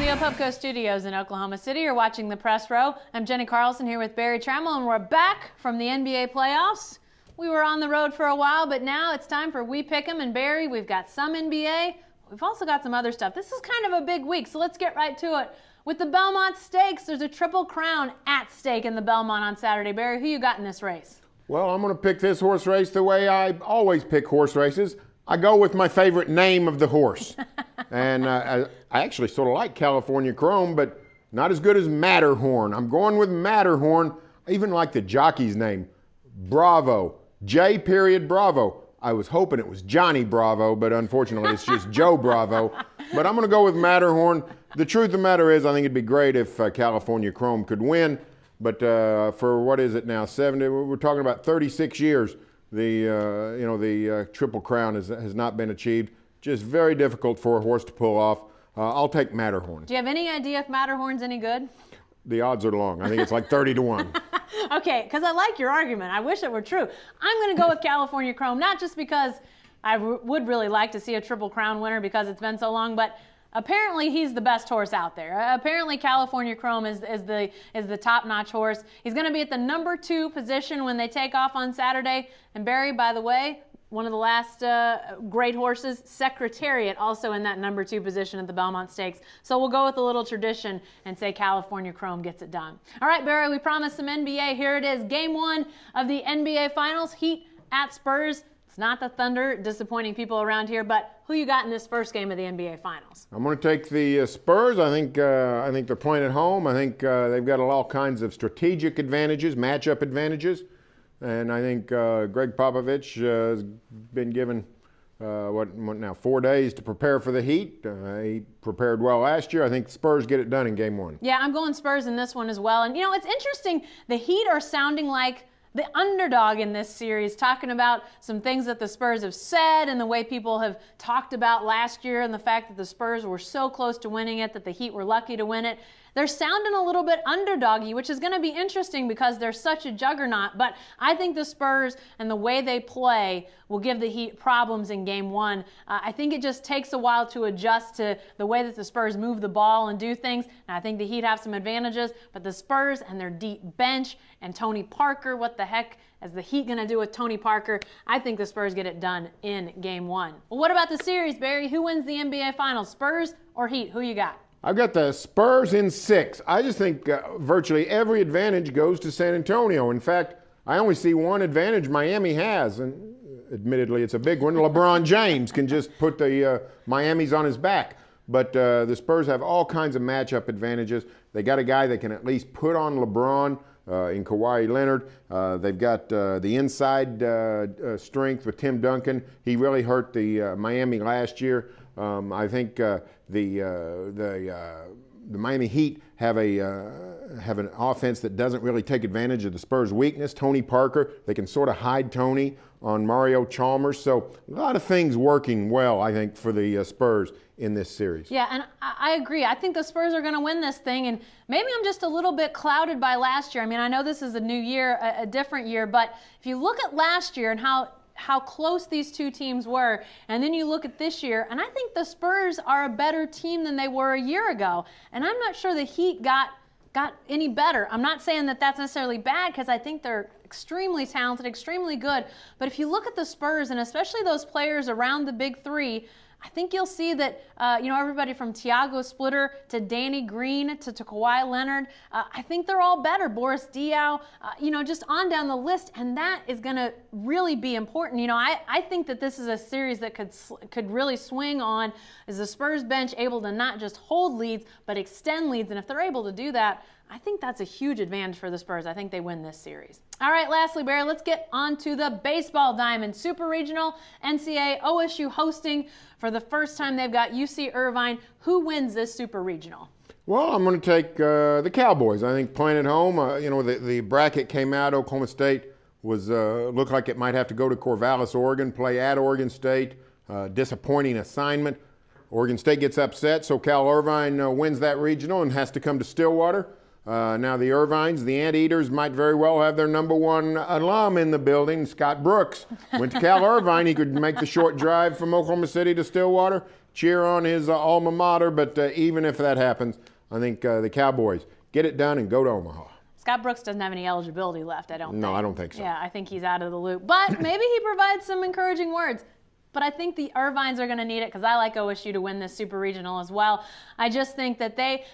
the Opubco Studios in Oklahoma City. You're watching the Press Row. I'm Jenny Carlson here with Barry Trammell, and we're back from the NBA playoffs. We were on the road for a while, but now it's time for We Pick 'em. And Barry, we've got some NBA. We've also got some other stuff. This is kind of a big week, so let's get right to it. With the Belmont Stakes, there's a Triple Crown at stake in the Belmont on Saturday. Barry, who you got in this race? Well, I'm going to pick this horse race the way I always pick horse races. I go with my favorite name of the horse. And I actually sort of like California Chrome, but not as good as Matterhorn. I'm going with Matterhorn. I even like the jockey's name, Bravo, J. Bravo. I was hoping it was Johnny Bravo, but unfortunately it's just Joe Bravo. But I'm going to go with Matterhorn. The truth of the matter is I think it'd be great if California Chrome could win. But for what is it now, 70? We're talking about 36 years. The Triple Crown has not been achieved. Just very difficult for a horse to pull off. I'll take Matterhorn. Do you have any idea if Matterhorn's any good? The odds are long. I think it's like 30 to 1. Okay, because I like your argument. I wish it were true. I'm going to go with California Chrome, not just because I would really like to see a Triple Crown winner because it's been so long, but apparently he's the best horse out there. Apparently California Chrome is the top-notch horse. He's going to be at the number 2 position when they take off on Saturday. And Barry, by the way, one of the last great horses, Secretariat, also in that number 2 position at the Belmont Stakes. So we'll go with a little tradition and say California Chrome gets it done. All right, Barry, we promised some NBA. Here it is, Game 1 of the NBA Finals, Heat at Spurs. It's not the Thunder, disappointing people around here, but who you got in this first game of the NBA Finals? I'm going to take the Spurs. I think they're playing at home. I think they've got all kinds of strategic advantages, matchup advantages. And I think Greg Popovich has been given, 4 days to prepare for the Heat. He prepared well last year. I think the Spurs get it done in Game 1. Yeah, I'm going Spurs in this one as well. And, it's interesting. The Heat are sounding like the underdog in this series, talking about some things that the Spurs have said and the way people have talked about last year and the fact that the Spurs were so close to winning it, that the Heat were lucky to win it. They're sounding a little bit underdoggy, which is going to be interesting because they're such a juggernaut. But I think the Spurs and the way they play will give the Heat problems in Game 1. I think it just takes a while to adjust to the way that the Spurs move the ball and do things. And I think the Heat have some advantages. But the Spurs and their deep bench and Tony Parker, what the heck is the Heat going to do with Tony Parker? I think the Spurs get it done in Game 1. Well, what about the series, Barry? Who wins the NBA Finals, Spurs or Heat? Who you got? I've got the Spurs in 6. I just think virtually every advantage goes to San Antonio. In fact, I only see one advantage Miami has, and admittedly it's a big one. LeBron James can just put the Miami's on his back. But the Spurs have all kinds of matchup advantages. They got a guy that can at least put on LeBron in Kawhi Leonard. They've got the inside strength with Tim Duncan. He really hurt the Miami last year. I think the Miami Heat have an offense that doesn't really take advantage of the Spurs' weakness. Tony Parker, they can sort of hide Tony on Mario Chalmers. So a lot of things working well, I think, for the Spurs in this series. Yeah, and I agree. I think the Spurs are going to win this thing, and maybe I'm just a little bit clouded by last year. I mean, I know this is a new year, a different year, but if you look at last year and how close these two teams were, and then you look at this year, and I think the Spurs are a better team than they were a year ago, and I'm not sure the Heat got any better. I'm not saying that that's necessarily bad because I think they're extremely talented, extremely good, but if you look at the Spurs, and especially those players around the big three, I think you'll see that, everybody from Thiago Splitter to Danny Green to Kawhi Leonard, I think they're all better. Boris Diaw, just on down the list, and that is going to really be important. I think that this is a series that could really swing on, is the Spurs bench able to not just hold leads, but extend leads, and if they're able to do that, I think that's a huge advantage for the Spurs. I think they win this series. All right, lastly, Barry, let's get on to the baseball diamond. Super Regional, NCAA, OSU hosting. For the first time, they've got UC Irvine. Who wins this Super Regional? Well, I'm going to take the Cowboys. I think playing at home, the bracket came out. Oklahoma State looked like it might have to go to Corvallis, Oregon, play at Oregon State. Disappointing assignment. Oregon State gets upset, so Cal Irvine wins that regional and has to come to Stillwater. Now the Irvines, the Anteaters, might very well have their number one alum in the building, Scott Brooks. Went to Cal Irvine. He could make the short drive from Oklahoma City to Stillwater, cheer on his alma mater. But even if that happens, I think the Cowboys get it done and go to Omaha. Scott Brooks doesn't have any eligibility left, I don't think. No, I don't think so. Yeah, I think he's out of the loop. But maybe he provides some encouraging words. But I think the Irvines are going to need it because I like OSU to win this Super Regional as well. I just think that they,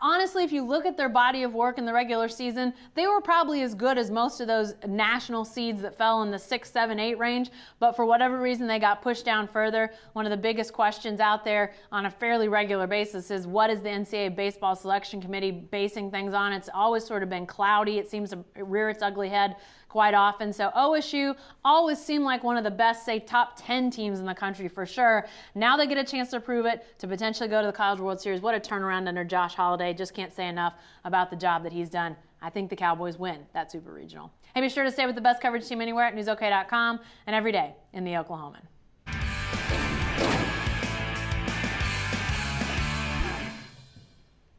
honestly, if you look at their body of work in the regular season, they were probably as good as most of those national seeds that fell in the 6, 7, 8 range. But for whatever reason, they got pushed down further. One of the biggest questions out there on a fairly regular basis is what is the NCAA Baseball Selection Committee basing things on? It's always sort of been cloudy. It seems to rear its ugly head quite often. So OSU always seemed like one of the best, say, top 10 teams in the country for sure. Now they get a chance to prove it, to potentially go to the College World Series. What a turnaround under Josh Holliday. Just can't say enough about the job that he's done. I think the Cowboys win that Super Regional. Hey, be sure to stay with the best coverage team anywhere at newsok.com and every day in the Oklahoman.